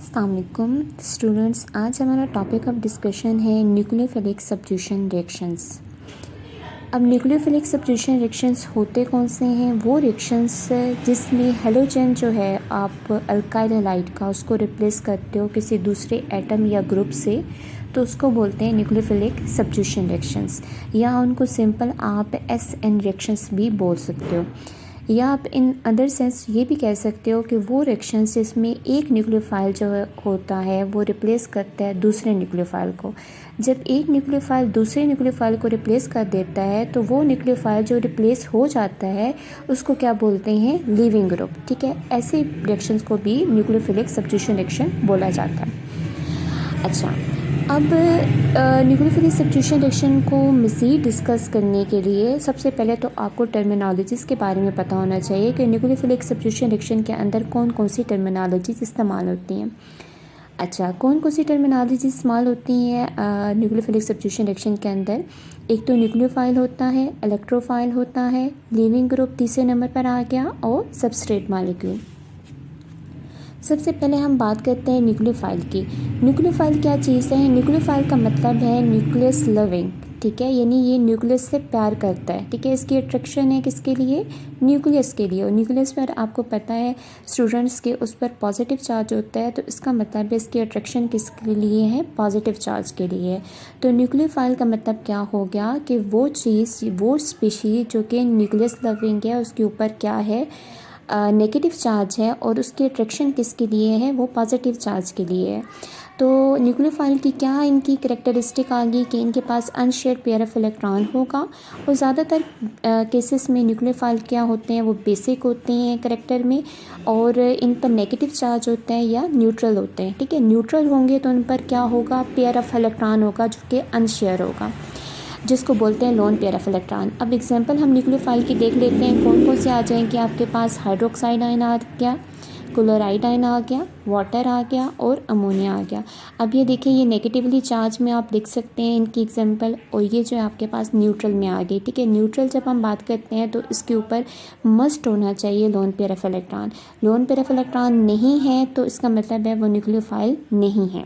अस्सलाम वालेकुम स्टूडेंट्स। आज हमारा टॉपिक ऑफ डिस्कशन है न्यूक्लियोफिलिक सब्स्टिट्यूशन रिएक्शंस। अब न्यूक्लियोफिलिक सब्स्टिट्यूशन रिएक्शंस होते कौन से हैं? वो रिएक्शंस जिसमें हेलोजन जो है आप अल्काइल हैलाइड का उसको रिप्लेस करते हो किसी दूसरे एटम या ग्रुप से, तो उसको बोलते हैं न्यूक्लियोफिलिक सब्स्टिट्यूशन रिएक्शंस, या उनको सिंपल आप SN रिएक्शंस भी बोल सकते हो, या आप इन अदर सेंस ये भी कह सकते हो कि वो रिएक्शंस जिसमें एक न्यूक्लियोफाइल जो होता है वो रिप्लेस करता है दूसरे न्यूक्लियोफाइल को। जब एक न्यूक्लियोफाइल दूसरे न्यूक्लियोफाइल को रिप्लेस कर देता है तो वो न्यूक्लियोफाइल जो रिप्लेस हो जाता है उसको क्या बोलते हैं? Leaving group. ठीक है, ऐसे रिएक्शंस को भी न्यूक्लियोफिलिक सब्स्टिट्यूशन रिएक्शन बोला जाता है। अच्छा, अब न्यूक्लियोफिलिक सब्स्टिट्यूशन रिएक्शन को मज़ीद डिस्कस करने के लिए सबसे पहले तो आपको टर्मिनोलॉजीज़ के बारे में पता होना चाहिए कि न्यूक्लियोफिलिक सब्स्टिट्यूशन रिएक्शन के अंदर कौन कौन सी टर्मिनोलॉजीज़ इस्तेमाल होती हैं। अच्छा, कौन कौन सी टर्मिनोलॉजी इस्तेमाल होती हैं न्यूक्लियोफिलिक सब्स्टिट्यूशन रिएक्शन के अंदर? एक तो न्यूक्लियोफाइल होता है, इलेक्ट्रोफाइल होता है, लिविंग ग्रुप तीसरे नंबर पर आ गया, और सबस्ट्रेट मॉलिक्यूल। सबसे पहले हम बात करते हैं न्यूक्लियोफाइल की। न्यूक्लियोफाइल क्या चीज़ है? न्यूक्लियोफाइल का मतलब है न्यूक्लियस लविंग। ठीक है, यानी ये न्यूक्लियस से प्यार करता है। ठीक है, इसकी अट्रैक्शन है किसके लिए? न्यूक्लियस के लिए। और न्यूक्लियस पर आपको पता है स्टूडेंट्स के उस पर पॉजिटिव चार्ज होता है, तो इसका मतलब है इसकी अट्रैक्शन किसके लिए है? पॉजिटिव चार्ज के लिए है। तो न्यूक्लियोफाइल का मतलब क्या हो गया कि वो चीज़, वो स्पीशीज जो कि न्यूक्लियस लविंग है उसके ऊपर क्या है? नेगेटिव चार्ज है, और उसकी अट्रैक्शन किसके लिए है? वो पॉजिटिव चार्ज के लिए है। तो न्यूक्लियोफाइल की क्या इनकी करैक्टरिस्टिक आ गई कि इनके पास अनशेयर्ड पेयर ऑफ इलेक्ट्रॉन होगा, और ज़्यादातर केसेस में न्यूक्लियोफाइल क्या होते हैं? वो बेसिक होते हैं करैक्टर में, और इन पर नेगेटिव चार्ज होता है या न्यूट्रल होते हैं। ठीक है, न्यूट्रल होंगे तो उन पर क्या होगा? पेयर ऑफ इलेक्ट्रॉन होगा जो कि अनशेयर होगा, जिसको बोलते हैं लोन पेयर ऑफ इलेक्ट्रॉन। अब एग्जांपल हम न्यूक्लियोफाइल की देख लेते हैं, कौन कौन से आ जाएंगे आपके पास? हाइड्रोक्साइड आयन आ गया, क्लोराइड आयन आ गया, वाटर आ गया, और अमोनिया आ गया। अब ये देखें, ये नेगेटिवली चार्ज में आप लिख सकते हैं इनकी एग्जांपल, और ये जो है आपके पास न्यूट्रल में आ गई। ठीक है, न्यूट्रल जब हम बात करते हैं तो इसके ऊपर मस्ट होना चाहिए lone pair of electron. Lone pair of electron नहीं है तो इसका मतलब है वो न्यूक्लियोफाइल नहीं है।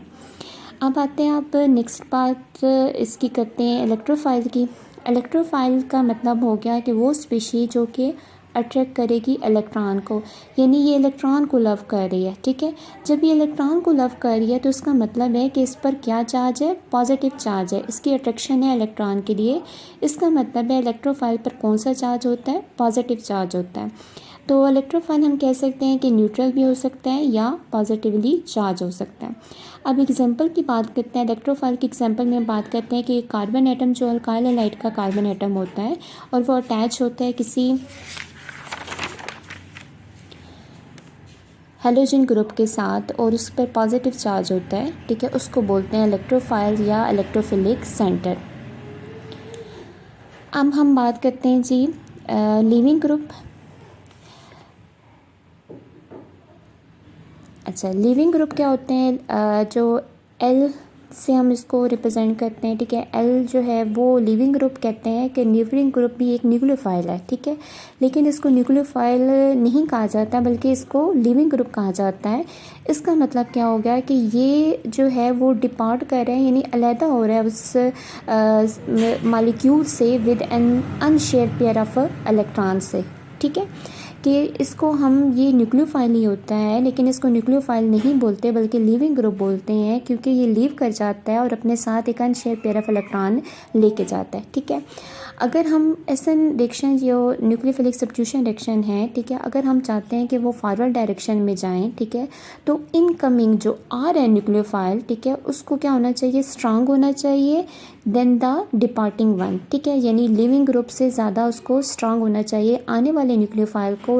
अब आते हैं आप नेक्स्ट बात इसकी करते हैं इलेक्ट्रोफाइल की। इलेक्ट्रोफाइल का मतलब हो गया कि वो स्पीशीज जो कि अट्रैक्ट करेगी इलेक्ट्रॉन को, यानी ये इलेक्ट्रॉन को लव कर रही है। ठीक है, जब ये इलेक्ट्रॉन को लव कर रही है तो इसका मतलब है कि इस पर क्या चार्ज है? पॉजिटिव चार्ज है, इसकी अट्रैक्शन है इलेक्ट्रॉन के लिए। इसका मतलब है इलेक्ट्रोफाइल पर कौन सा चार्ज होता है? पॉजिटिव चार्ज होता है। तो इलेक्ट्रोफाइल हम कह सकते हैं कि न्यूट्रल भी हो सकता है या पॉजिटिवली चार्ज हो सकता है। अब एग्जांपल की बात करते हैं, इलेक्ट्रोफाइल की एग्जांपल में बात करते हैं कि कार्बन एटम जो अल्काइल हैलाइड का कार्बन एटम होता है और वो अटैच होता है किसी हेलोजन ग्रुप के साथ और उस पर पॉजिटिव चार्ज होता है। ठीक है, उसको बोलते हैं इलेक्ट्रोफाइल या इलेक्ट्रोफिलिक सेंटर। अब हम बात करते हैं जी लिविंग ग्रुप। अच्छा, लिविंग ग्रुप क्या होते हैं? जो एल से हम इसको रिप्रेजेंट करते हैं। ठीक है, एल जो है वो लिविंग ग्रुप कहते हैं कि लिविंग ग्रुप भी एक न्यूक्लियोफाइल है। ठीक है, लेकिन इसको न्यूक्लियोफाइल नहीं कहा जाता बल्कि इसको लिविंग ग्रुप कहा जाता है। इसका मतलब क्या हो गया कि ये जो है वो डिपार्ट कर रहे हैं, यानी अलहदा हो रहा है उस मॉलिक्यूल से with an unshared pair of electron से। ठीक है, कि इसको हम ये न्यूक्लियोफाइल ही होता है, लेकिन इसको न्यूक्लियोफाइल नहीं बोलते बल्कि लिविंग ग्रुप बोलते हैं, क्योंकि ये लीव कर जाता है और अपने साथ एक अनशेयर्ड पेयर ऑफ इलेक्ट्रॉन लेके जाता है। ठीक है, अगर हम एसन रिएक्शन जो न्यूक्लियोफिलिक सब्स्टिट्यूशन रिएक्शन है, ठीक है, अगर हम चाहते हैं कि वो फॉरवर्ड डायरेक्शन में जाएं, ठीक है, तो इनकमिंग जो आ रहा है न्यूक्लियोफाइल, ठीक है, उसको क्या होना चाहिए? स्ट्रांग होना चाहिए देन द डिपार्टिंग वन। ठीक है, यानी लिविंग ग्रुप से ज़्यादा उसको स्ट्रांग होना चाहिए, आने वाले न्यूक्लियोफाइल को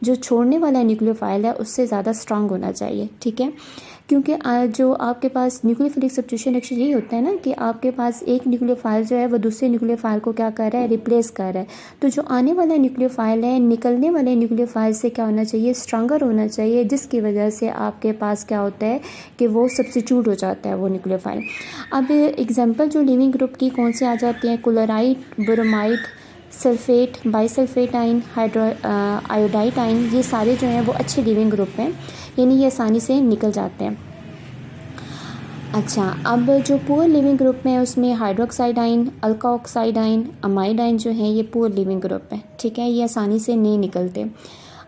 जो छोड़ने वाला न्यूक्लियोफाइल है उससे ज़्यादा स्ट्रांग होना चाहिए। ठीक है, क्योंकि जो आपके पास न्यूक्लियोफिलिक सब्स्टिट्यूशन रिएक्शन यही होता है ना कि आपके पास एक न्यूक्लियोफाइल जो है वो दूसरे न्यूक्लियोफाइल को क्या कर रहा है? रिप्लेस कर रहा है। तो जो आने वाला न्यूक्लियोफाइल है, निकलने वाले न्यूक्लियोफाइल से क्या होना चाहिए? स्ट्रांगर होना चाहिए, जिसकी वजह से आपके पास क्या होता है कि वो सब्स्टिट्यूट हो जाता है वो न्यूक्लियोफाइल। अब एग्जाम्पल जो लिविंग ग्रुप की कौन से आ जाती हैं? Chloride, bromide, sulphate, bisulphate ion, iodide ion, ये सारे जो हैं वो अच्छे लिविंग ग्रुप हैं, यानी ये आसानी से निकल जाते हैं। अच्छा, अब जो पुअर लिविंग ग्रुप में है उसमें हाइड्रोक्साइडाइन, अल्का ऑक्साइडाइन, अमाइडाइन जो है ये पुअर लिविंग ग्रुप है, ठीक है, ये आसानी से नहीं निकलते।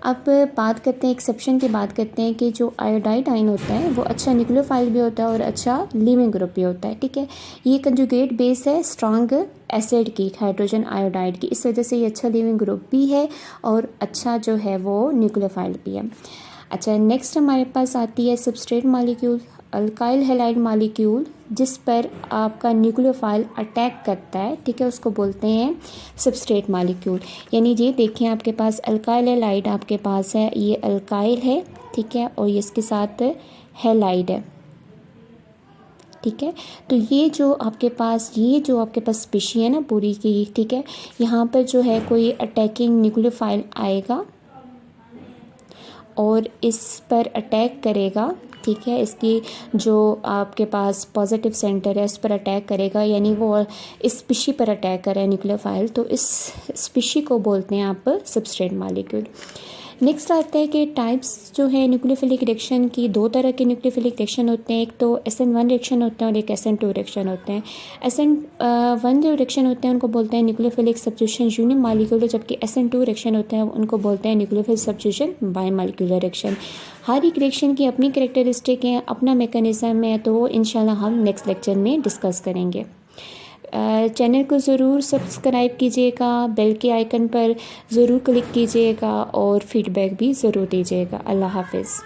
अब बात करते हैं एक्सेप्शन की, बात करते हैं कि जो आयोडाइड आयन होता है वो अच्छा न्यूक्लियोफाइल भी होता है और अच्छा लिविंग ग्रुप भी होता है, ठीक है। ये कंजुगेट बेस है स्ट्रॉन्ग एसिड की, हाइड्रोजन आयोडाइड की, इस वजह से ये अच्छा लिविंग ग्रुप भी है और अच्छा जो है वो न्यूक्लियोफाइल भी है। अच्छा, नेक्स्ट हमारे पास आती है substrate molecule, alkyl halide molecule जिस पर आपका न्यूक्लियोफाइल अटैक करता है, ठीक है, उसको बोलते हैं सबस्ट्रेट मॉलिक्यूल। यानी ये देखें आपके पास अल्काइल हैलाइड आपके पास है, ये अल्काइल है, ठीक है, और ये इसके साथ हैलाइड है, ठीक है। तो ये जो आपके पास स्पीशी है ना पूरी की, ठीक है, यहाँ पर जो है कोई अटैकिंग न्यूक्लियोफाइल आएगा और इस पर अटैक करेगा, ठीक है, इसकी जो आपके पास पॉजिटिव सेंटर है उस पर अटैक करेगा, यानी वो इस स्पीशी पर अटैक कर रहा है न्यूक्लियोफाइल, तो इस स्पीशी को बोलते हैं आप सबस्ट्रेट मॉलिक्यूल। नेक्स्ट आता है कि टाइप्स जो है न्यूक्लियोफिलिक रिएक्शन की, दो तरह के न्यूक्लियोफिलिक रिएक्शन होते हैं, एक तो SN1 रिएक्शन होते हैं और एक SN2 रिएक्शन होते हैं। SN1 जो रिएक्शन होते हैं उनको बोलते हैं न्यूक्लियोफिलिक सब्स्टिट्यूशन यूनिमॉलिक्यूलर, जबकि SN2 रिएक्शन होते हैं उनको बोलते हैं न्यूक्लियोफिलिक सब्स्टिट्यूशन बायमॉलिक्यूलर रिएक्शन। हर एक रिएक्शन की अपनी कैरेक्टरिस्टिक है, अपना मैकेनिज्म है, तो इंशाल्लाह हम नेक्स्ट लेक्चर में डिस्कस करेंगे। चैनल को ज़रूर सब्सक्राइब कीजिएगा, बेल के आइकन पर ज़रूर क्लिक कीजिएगा और फीडबैक भी ज़रूर दीजिएगा। अल्लाह हाफ़िज़।